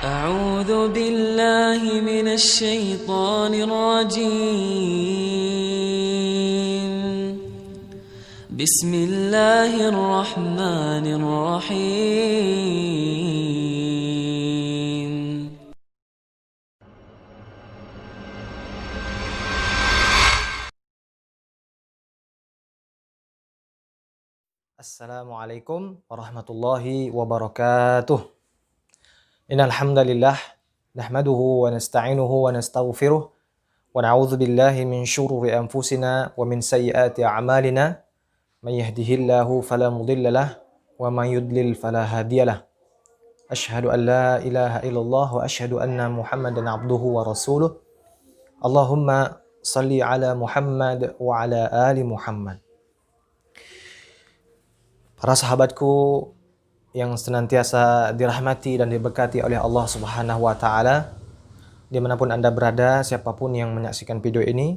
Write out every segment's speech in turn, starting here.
أعوذ بالله من الشيطان الرجيم بسم الله الرحمن الرحيم Assalamualaikum warahmatullahi wabarakatuh. Innal hamdalillah nahmaduhu wa nasta'inuhu wa nastaghfiruh wa na'udzu billahi min syururi anfusina wa min sayyiati a'malina. May yahdihillahu fala mudilla lah wa may yudlil fala hadiyalah. Asyhadu an la ilaha illallah wa asyhadu anna Muhammadan abduhu wa rasuluh. Allahumma salli ala Muhammad wa ala ali Muhammad. Para sahabatku yang senantiasa dirahmati dan diberkati oleh Allah Subhanahu wa taala, dimanapun Anda berada, siapapun yang menyaksikan video ini,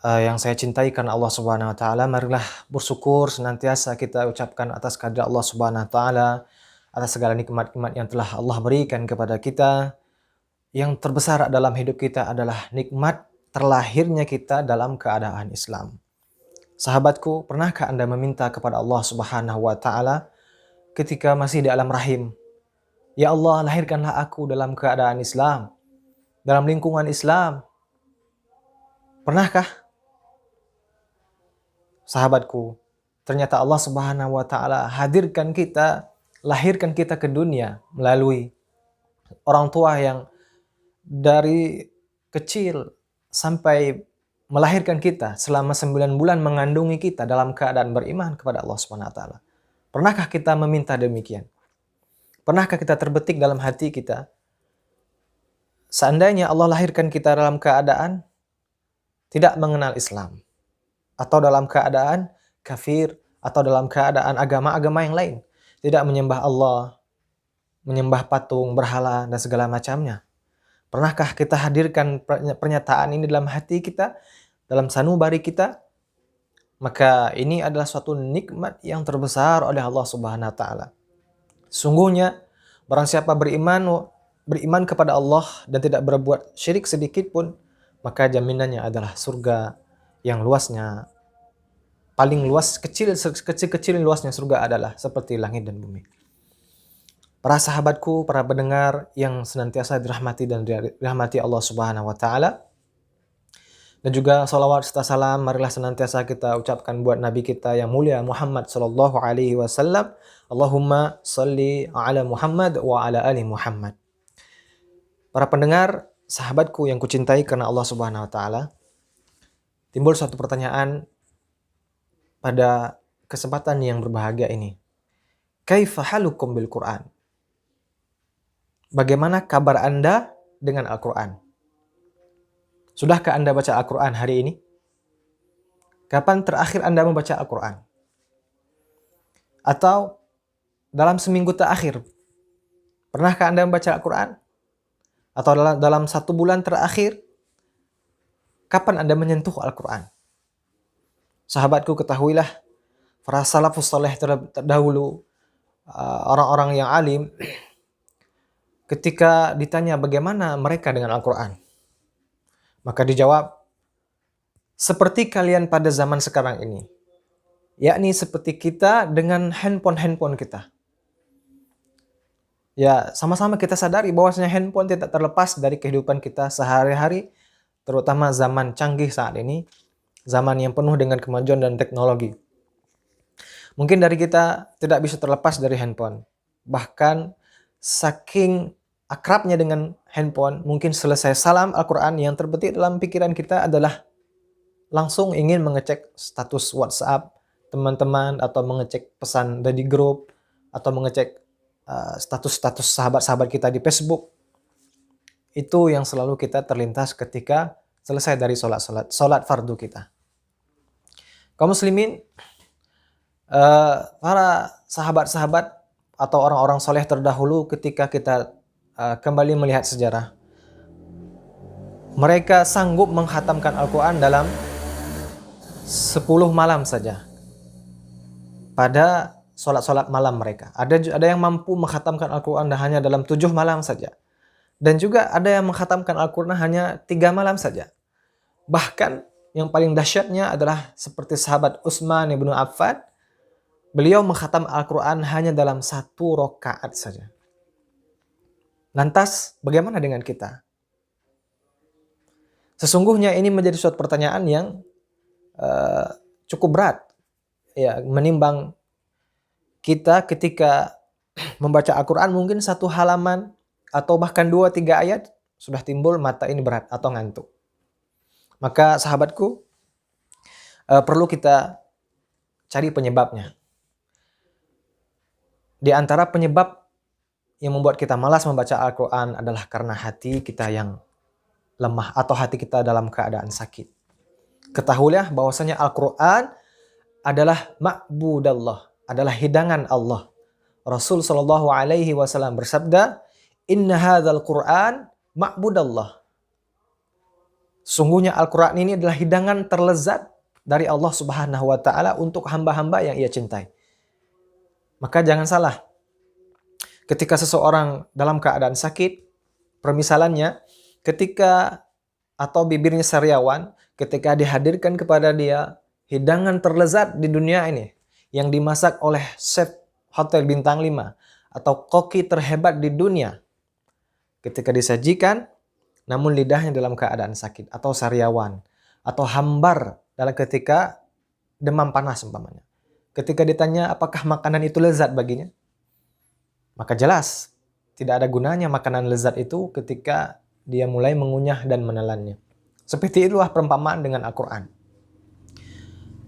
yang saya cintai karena Allah Subhanahu wa taala, marilah bersyukur senantiasa kita ucapkan atas kehadirat Allah Subhanahu wa taala, atas segala nikmat-nikmat yang telah Allah berikan kepada kita. Yang terbesar dalam hidup kita adalah nikmat terlahirnya kita dalam keadaan Islam. Sahabatku, pernahkah Anda meminta kepada Allah Subhanahu wa taala ketika masih di alam rahim? Ya Allah, lahirkanlah aku dalam keadaan Islam, dalam lingkungan Islam. Pernahkah? Sahabatku, ternyata Allah Subhanahu wa taala hadirkan kita, lahirkan kita ke dunia melalui orang tua yang dari kecil sampai melahirkan kita, selama 9 bulan mengandungi kita dalam keadaan beriman kepada Allah Subhanahu wa taala. Pernahkah kita meminta demikian? Pernahkah kita terbetik dalam hati kita, seandainya Allah lahirkan kita dalam keadaan tidak mengenal Islam, atau dalam keadaan kafir, atau dalam keadaan agama-agama yang lain, tidak menyembah Allah, menyembah patung, berhala, dan segala macamnya. Pernahkah kita hadirkan pernyataan ini dalam hati kita, dalam sanubari kita? Maka ini adalah suatu nikmat yang terbesar oleh Allah Subhanahu wa taala. Sungguhnya barang siapa beriman kepada Allah dan tidak berbuat syirik sedikit pun, maka jaminannya adalah surga yang luasnya paling luas, kecil-kecil luasnya surga adalah seperti langit dan bumi. Para sahabatku, para pendengar yang senantiasa dirahmati dan dirahmati Allah Subhanahu wa taala. Dan juga salawat serta salam marilah senantiasa kita ucapkan buat Nabi kita yang mulia Muhammad sallallahu alaihi wasallam. Allahumma salli ala Muhammad wa ala ali Muhammad. Para pendengar, sahabatku yang kucintai karena Allah Subhanahu wa taala, timbul suatu pertanyaan pada kesempatan yang berbahagia ini. Kaifa halukum bil Qur'an? Bagaimana kabar Anda dengan Al-Quran? Sudahkah Anda baca Al-Quran hari ini? Kapan terakhir Anda membaca Al-Quran? Atau dalam seminggu terakhir, pernahkah Anda membaca Al-Quran? Atau dalam 1 bulan terakhir, kapan Anda menyentuh Al-Quran? Sahabatku, ketahuilah, para salafus saleh terdahulu, orang-orang yang alim, ketika ditanya bagaimana mereka dengan Al-Quran, maka dijawab, seperti kalian pada zaman sekarang ini, yakni seperti kita dengan handphone kita. Ya, sama-sama kita sadari bahwasanya handphone tidak terlepas dari kehidupan kita sehari-hari, terutama zaman canggih saat ini, zaman yang penuh dengan kemajuan dan teknologi. Mungkin dari kita tidak bisa terlepas dari handphone. Bahkan saking akrabnya dengan handphone, mungkin selesai salam Al-Quran, yang terbetik dalam pikiran kita adalah langsung ingin mengecek status WhatsApp teman-teman, atau mengecek pesan dari grup, atau mengecek status-status sahabat-sahabat kita di Facebook. Itu yang selalu kita terlintas ketika selesai dari sholat fardu kita. Kaum muslimin, para sahabat-sahabat atau orang-orang soleh terdahulu, ketika kita kembali melihat sejarah, mereka sanggup menghatamkan Al-Quran dalam 10 malam saja. Pada sholat malam mereka. Ada yang mampu mengkhatamkan Al-Quran hanya dalam 7 malam saja. Dan juga ada yang mengkhatamkan Al-Quran hanya 3 malam saja. Bahkan yang paling dahsyatnya adalah seperti sahabat Utsman bin Affan. Beliau mengkhatam Al-Quran hanya dalam 1 rakaat saja. Lantas, bagaimana dengan kita? Sesungguhnya ini menjadi suatu pertanyaan yang cukup berat, ya, menimbang kita ketika membaca Al-Quran mungkin 1 halaman atau bahkan 2-3 ayat sudah timbul mata ini berat atau ngantuk. Maka sahabatku, perlu kita cari penyebabnya. Di antara penyebab yang membuat kita malas membaca Al-Quran adalah karena hati kita yang lemah atau hati kita dalam keadaan sakit. Ketahuilah bahwasanya Al-Quran adalah ma'budallah, adalah hidangan Allah. Rasul sallallahu alaihi wasallam bersabda, "Inna hadzal Qur'an ma'budallah." Sungguhnya Al-Quran ini adalah hidangan terlezat dari Allah Subhanahu wa taala untuk hamba-hamba yang Ia cintai. Maka jangan salah. Ketika seseorang dalam keadaan sakit, permisalannya ketika atau bibirnya sariawan, ketika dihadirkan kepada dia hidangan terlezat di dunia ini yang dimasak oleh chef hotel bintang 5 atau koki terhebat di dunia, ketika disajikan namun lidahnya dalam keadaan sakit atau sariawan atau hambar dalam ketika demam panas umpamanya. Ketika ditanya apakah makanan itu lezat baginya, maka jelas tidak ada gunanya makanan lezat itu ketika dia mulai mengunyah dan menelannya. Seperti itulah perumpamaan dengan Al-Quran.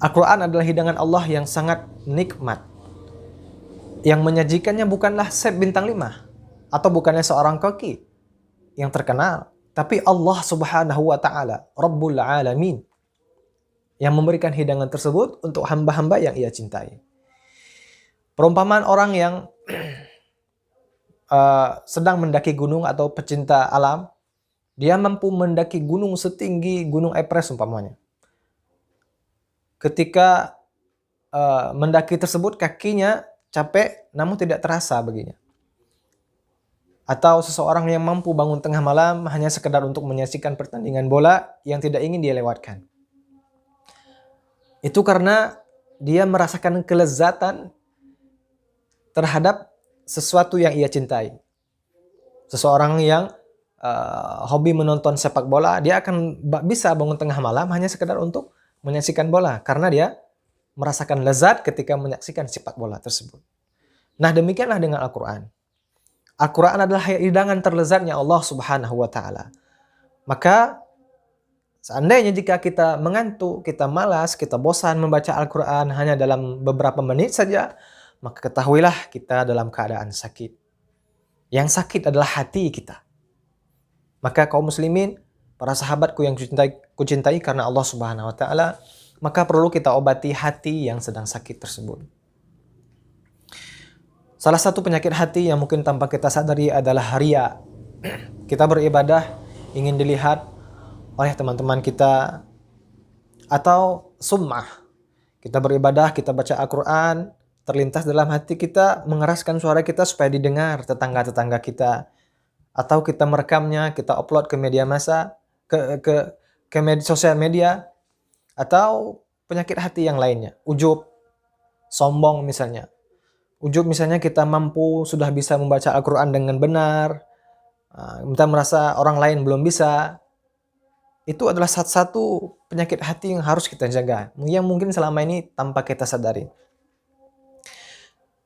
Al-Quran adalah hidangan Allah yang sangat nikmat. Yang menyajikannya bukanlah chef bintang 5 atau bukannya seorang koki yang terkenal, tapi Allah Subhanahu wa taala, Rabbul Alamin, yang memberikan hidangan tersebut untuk hamba-hamba yang Ia cintai. Perumpamaan orang yang sedang mendaki gunung atau pecinta alam, dia mampu mendaki gunung setinggi gunung Everest umpamanya. Ketika mendaki tersebut kakinya capek namun tidak terasa baginya. Atau seseorang yang mampu bangun tengah malam hanya sekedar untuk menyaksikan pertandingan bola yang tidak ingin dia lewatkan. Itu karena dia merasakan kelezatan terhadap sesuatu yang ia cintai. Seseorang yang hobi menonton sepak bola, dia akan bisa bangun tengah malam hanya sekedar untuk menyaksikan bola karena dia merasakan lezat ketika menyaksikan sepak bola tersebut. Nah, demikianlah dengan Al-Quran. Al-Quran adalah hidangan terlezatnya Allah Subhanahu wa taala. Maka seandainya jika kita mengantuk, kita malas, kita bosan membaca Al-Quran hanya dalam beberapa menit saja, maka ketahuilah kita dalam keadaan sakit. Yang sakit adalah hati kita. Maka kaum muslimin, para sahabatku yang kucintai karena Allah Subhanahu wa taala, maka perlu kita obati hati yang sedang sakit tersebut. Salah satu penyakit hati yang mungkin tanpa kita sadari adalah riya. Kita beribadah ingin dilihat oleh teman-teman kita, atau sum'ah. Kita beribadah, kita baca Al-Quran, terlintas dalam hati kita mengeraskan suara kita supaya didengar tetangga-tetangga kita, atau kita merekamnya, kita upload ke media massa, ke sosial media, atau penyakit hati yang lainnya, ujub, sombong misalnya. Ujub misalnya kita mampu sudah bisa membaca Al-Quran dengan benar, kita merasa orang lain belum bisa. Itu adalah satu penyakit hati yang harus kita jaga, yang mungkin selama ini tanpa kita sadari.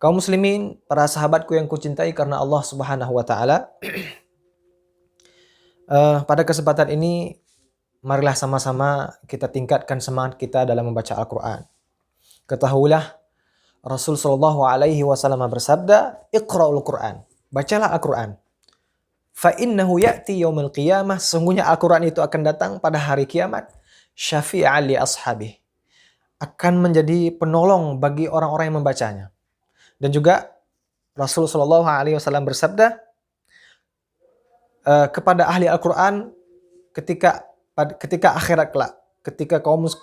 Kaum muslimin, para sahabatku yang kucintai karena Allah Subhanahu wa taala, pada kesempatan ini marilah sama-sama kita tingkatkan semangat kita dalam membaca Al-Quran. Ketahuilah Rasul sallallahu alaihi wasallam bersabda, "Iqra'ul Qur'an." Bacalah Al-Quran. Fa innahu ya'ti yaumil qiyamah, sesungguhnya Al-Quran itu akan datang pada hari kiamat, syafi'an li ashabih, akan menjadi penolong bagi orang-orang yang membacanya. Dan juga Rasul sallallahu alaihi wasallam bersabda kepada ahli Al-Quran ketika akhirat kelak,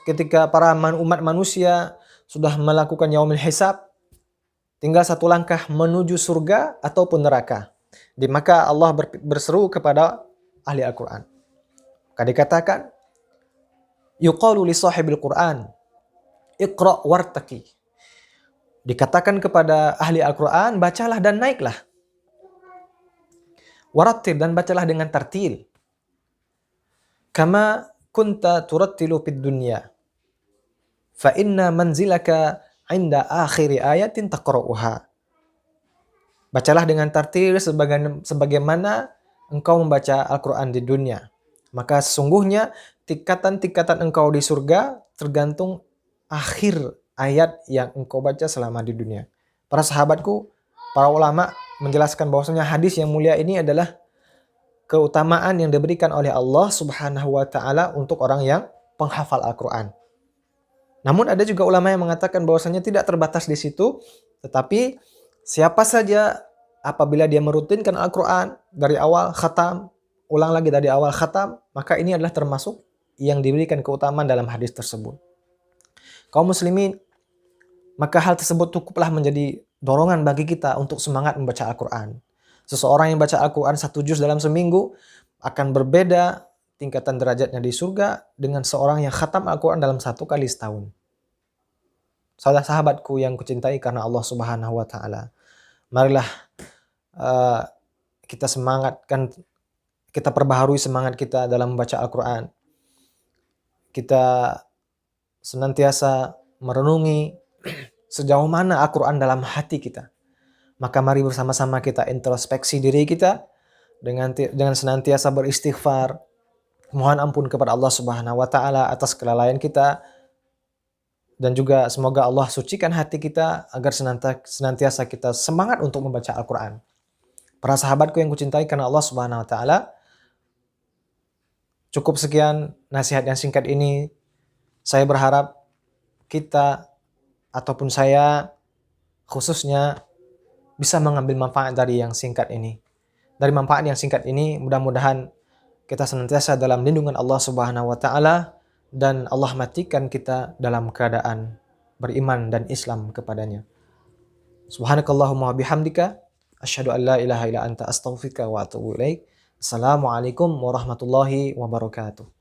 ketika para umat manusia sudah melakukan yaumil hisab, tinggal satu langkah menuju surga ataupun neraka. Maka Allah berseru kepada ahli Al-Quran. Maka dikatakan, yuqalu li sahibil Quran, iqra' wartaqi. Dikatakan kepada ahli Al-Quran, bacalah dan naiklah. Warattil, dan bacalah dengan tartil. Kama kunta turattilu fid dunya. Fa inna manzilaka inda akhiri ayatin taqra'uha. Bacalah dengan tartil sebagaimana engkau membaca Al-Quran di dunia. Maka sesungguhnya tingkatan-tingkatan engkau di surga tergantung akhir ayat yang engkau baca selama di dunia. Para sahabatku, para ulama menjelaskan bahwasanya hadis yang mulia ini adalah keutamaan yang diberikan oleh Allah Subhanahu wa taala untuk orang yang penghafal Al-Quran. Namun ada juga ulama yang mengatakan bahwasanya tidak terbatas di situ, tetapi siapa saja apabila dia merutinkan Al-Quran dari awal khatam, ulang lagi dari awal khatam, maka ini adalah termasuk yang diberikan keutamaan dalam hadis tersebut. Kaum muslimin, maka hal tersebut cukuplah menjadi dorongan bagi kita untuk semangat membaca Al-Quran. Seseorang yang baca Al-Quran 1 juz dalam seminggu akan berbeda tingkatan derajatnya di surga dengan seorang yang khatam Al-Quran dalam 1 kali setahun. Sahabatku yang kucintai karena Allah Subhanahu wa taala, marilah kita semangatkan, kita perbaharui semangat kita dalam membaca Al-Quran. Kita senantiasa merenungi sejauh mana Al-Quran dalam hati kita. Maka mari bersama-sama kita introspeksi diri kita dengan senantiasa beristighfar, mohon ampun kepada Allah Subhanahu wa taala atas kelalaian kita, dan juga semoga Allah sucikan hati kita agar senantiasa kita semangat untuk membaca Al-Quran. Para sahabatku yang kucintai karena Allah Subhanahu wa taala, cukup sekian nasihat yang singkat ini. Saya berharap kita ataupun saya khususnya bisa mengambil manfaat dari yang singkat ini. Dari manfaat yang singkat ini, mudah-mudahan kita senantiasa dalam lindungan Allah Subhanahu wa taala dan Allah matikan kita dalam keadaan beriman dan Islam kepadanya. Subhanakallahumma bihamdika asyhadu an la ilaha illa anta astaghfiruka wa atubu ilaik. Assalamualaikum warahmatullahi wabarakatuh.